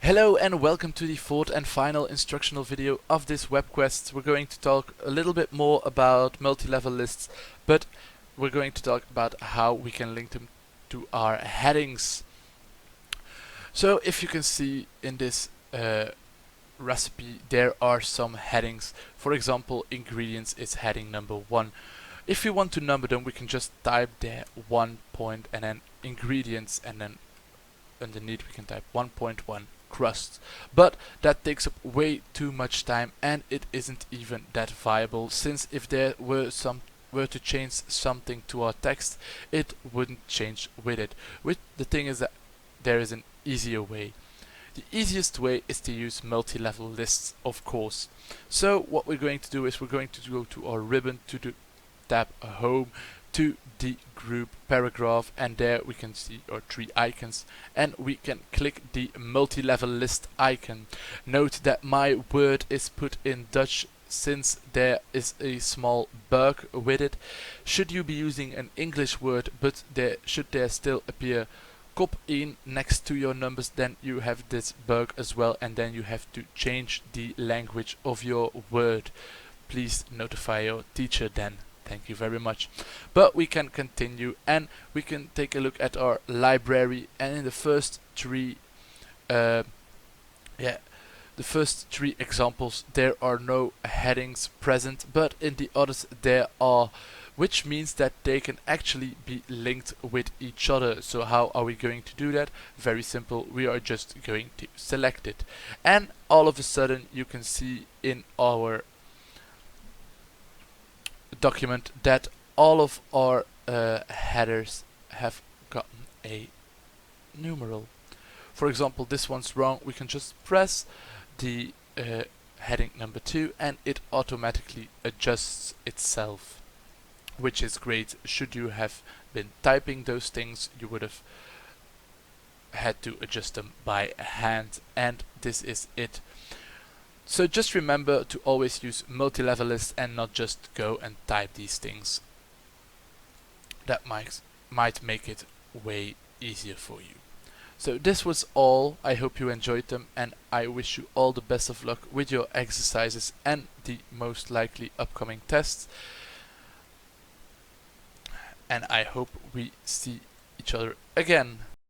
Hello and welcome to the fourth and final instructional video of this web quest. We're going to talk a little bit more about multi-level lists, but we're going to talk about how we can link them to our headings. So if you can see in this recipe, there are some headings. For example, ingredients is heading number 1. If we want to number them, we can just type there 1 point and then ingredients, and then underneath we can type 1.1 crusts, but that takes up way too much time and it isn't even that viable, since if there were to change something to our text, it wouldn't change with it. The thing is that there is an easier way. The easiest way is to use multi-level lists, of course. So what we're going to do is we're going to go to our ribbon, to the tab home, to the group paragraph, and there we can see our 3 icons, and we can click the multi-level list icon. Note that my word is put in Dutch since there is a small bug with it. Should you be using an English word but should there still appear kop 1 next to your numbers, then you have this bug as well, and then you have to change the language of your word. Please notify your teacher then. Thank you very much. But we can continue and we can take a look at our library, and in the first three examples there are no headings present, but in the others there are, which means that they can actually be linked with each other. So how are we going to do that? Very simple. We are just going to select it, and all of a sudden you can see in our document that all of our headers have gotten a numeral. For example, this one's wrong. We can just press the heading number 2 and it automatically adjusts itself, which is great. Should you have been typing those things, you would have had to adjust them by hand, and this is it. So just remember to always use multi-level lists and not just go and type these things. That might make it way easier for you. So this was all. I hope you enjoyed them, and I wish you all the best of luck with your exercises and the most likely upcoming tests. And I hope we see each other again.